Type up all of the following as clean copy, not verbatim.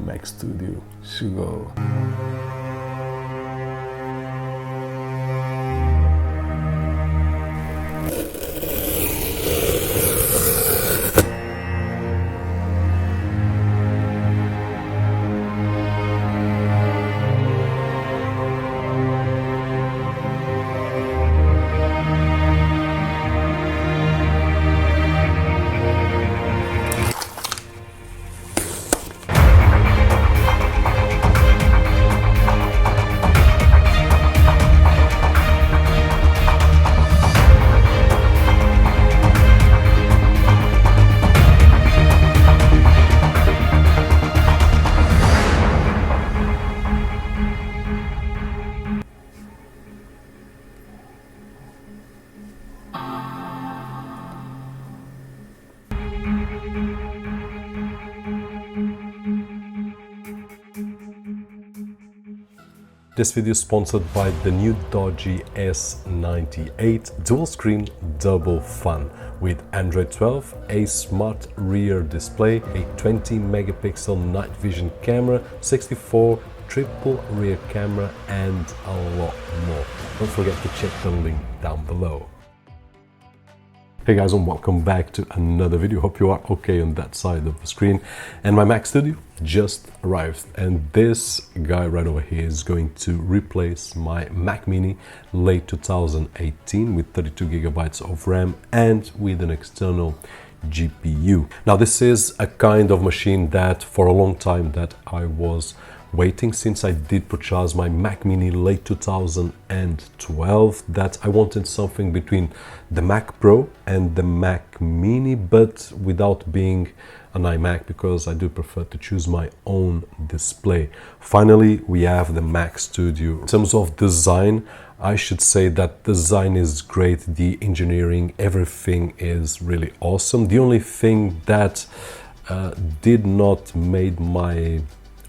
Mac Studio chegou. This video is sponsored by the new Dodge S98 dual screen double fun with Android 12, a smart rear display, a 20 megapixel night vision camera, 64 triple rear camera and a lot more. Don't forget to check the link down below. Hey guys, and welcome back to another video. Hope you are okay on that side of the screen. And my Mac Studio just arrived, and this guy right over here is going to replace my Mac Mini late 2018 with 32 gigabytes of RAM and with an external GPU. Now this is a kind of machine that for a long time that I was waiting, since I did purchase my Mac Mini late 2012, that I wanted something between the Mac Pro and the Mac Mini, but without being an iMac, because I do prefer to choose my own display. Finally, we have the Mac Studio. In terms of design, I should say that design is great, the engineering, everything is really awesome. The only thing that did not make my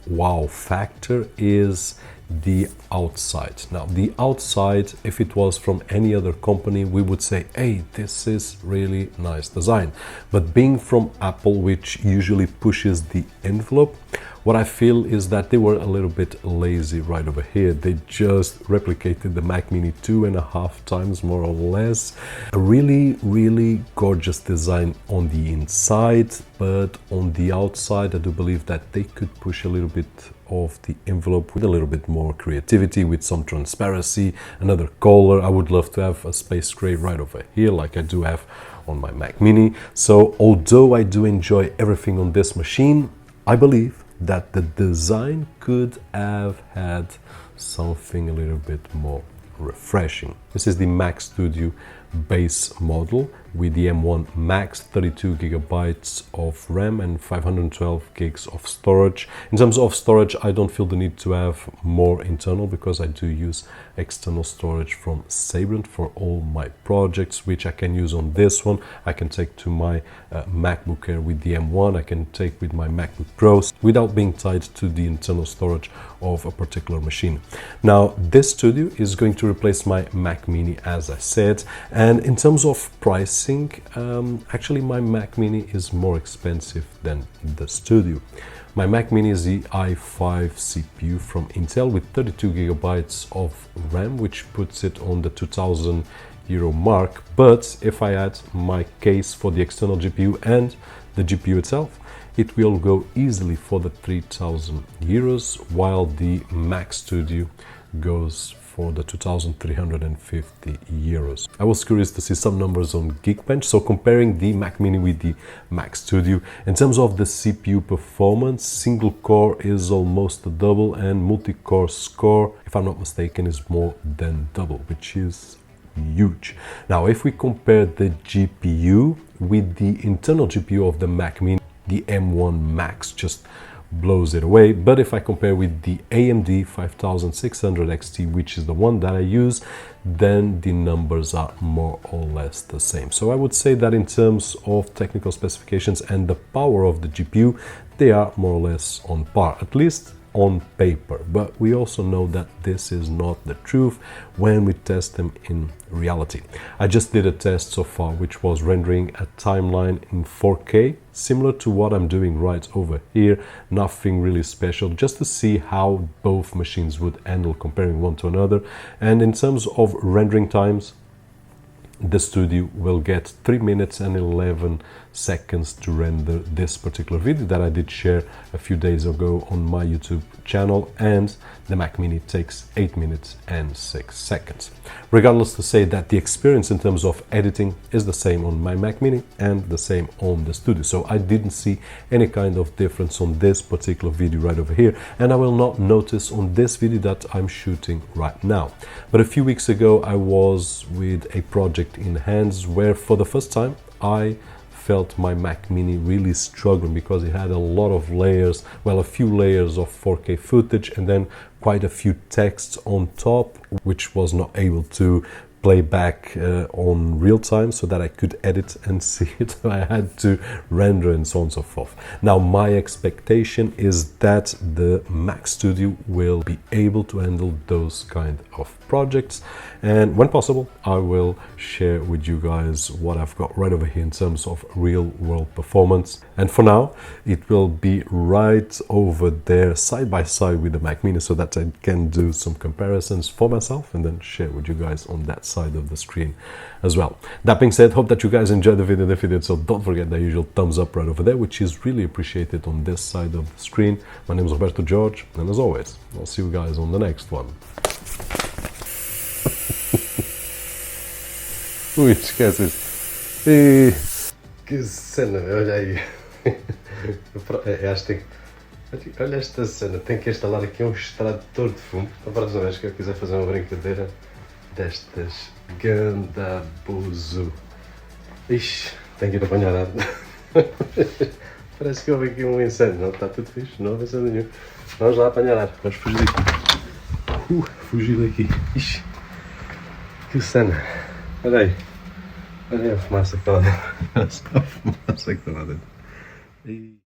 wow factor is the outside. Now the outside, if it was from any other company, we would say, hey, this is really nice design, but being from Apple, which usually pushes the envelope, what I feel is that they were a little bit lazy right over here. They just replicated the Mac Mini 2.5 times more or less. A really gorgeous design on the inside, but on the outside I do believe that they could push a little bit of the envelope with a little bit more creativity, with some transparency, another color. I would love to have a space gray right over here like I do have on my Mac Mini. So although I do enjoy everything on this machine, I believe that the design could have had something a little bit more refreshing. This is the Mac Studio base model with the M1 Max, 32 gigabytes of RAM and 512 gigs of storage. In terms of storage, I don't feel the need to have more internal, because I do use external storage from Sabrent for all my projects, which I can use on this one. I can take to my MacBook Air with the M1, I can take with my MacBook Pros without being tied to the internal storage of a particular machine. Now this Studio is going to replace my Mac Mini, as I said, and in terms of pricing, actually my Mac Mini is more expensive than the Studio. My Mac Mini is the i5 CPU from Intel with 32 gigabytes of RAM, which puts it on the 2,000 euro mark. But if I add my case for the external GPU and the GPU itself, it will go easily for the 3,000 euros, while the Mac Studio goes for the 2,350 euros. I was curious to see some numbers on Geekbench. So comparing the Mac Mini with the Mac Studio, in terms of the CPU performance, single core is almost a double, and multi-core score, if I'm not mistaken, is more than double, which is huge. Now if we compare the GPU with the internal GPU of the Mac Mini, the M1 Max just blows it away. But if I compare with the AMD 5600 XT, which is the one that I use, then the numbers are more or less the same. So I would say that in terms of technical specifications and the power of the GPU, they are more or less on par, at least on paper, but we also know that this is not the truth when we test them in reality. I just did a test so far which was rendering a timeline in 4K, similar to what I'm doing right over here, nothing really special, just to see how both machines would handle comparing one to another. And in terms of rendering times, the studio will get 3 minutes and 11 seconds to render this particular video that I did share a few days ago on my YouTube channel, and the Mac Mini takes 8 minutes and 6 seconds. Regardless, to say that the experience in terms of editing is the same on my Mac Mini and the same on the studio, so I didn't see any kind of difference on this particular video right over here, and I will not notice on this video that I'm shooting right now. But a few weeks ago I was with a project in hands where for the first time I felt my Mac Mini really struggling because it had a lot of layers, well, a few layers of 4K footage and then quite a few texts on top, which was not able to play back on real time so that I could edit and see it. I had to render and so on and so forth. Now my expectation is that the Mac Studio will be able to handle those kind of projects, and when possible I will share with you guys what I've got right over here in terms of real world performance. And for now it will be right over there side by side with the Mac Mini so that I can do some comparisons for myself and then share with you guys on that side of the screen as well. That being said, hope that you guys enjoyed the video. If you did so, don't forget the usual thumbs up right over there, which is really appreciated on this side of the screen. My name is Roberto Jorge, and as always I'll see you guys on the next one. Ui, esquece isso. E... que cena, olha aí. Acho que olha esta cena, tem que instalar aqui um extrator de fumo. A próxima vez que eu quiser fazer uma brincadeira destas, ganda abuso. Ixi, tenho que ir apanhar nada. Parece que houve aqui um incêndio, não? Está tudo fixe, não houve incêndio nenhum. Vamos lá apanhar ar, vamos fugir daqui. Fugir daqui. Ixi, que cena. Olha aí. Olha aí a fumaça que está lá dentro. Olha só a fumaça que está lá dentro.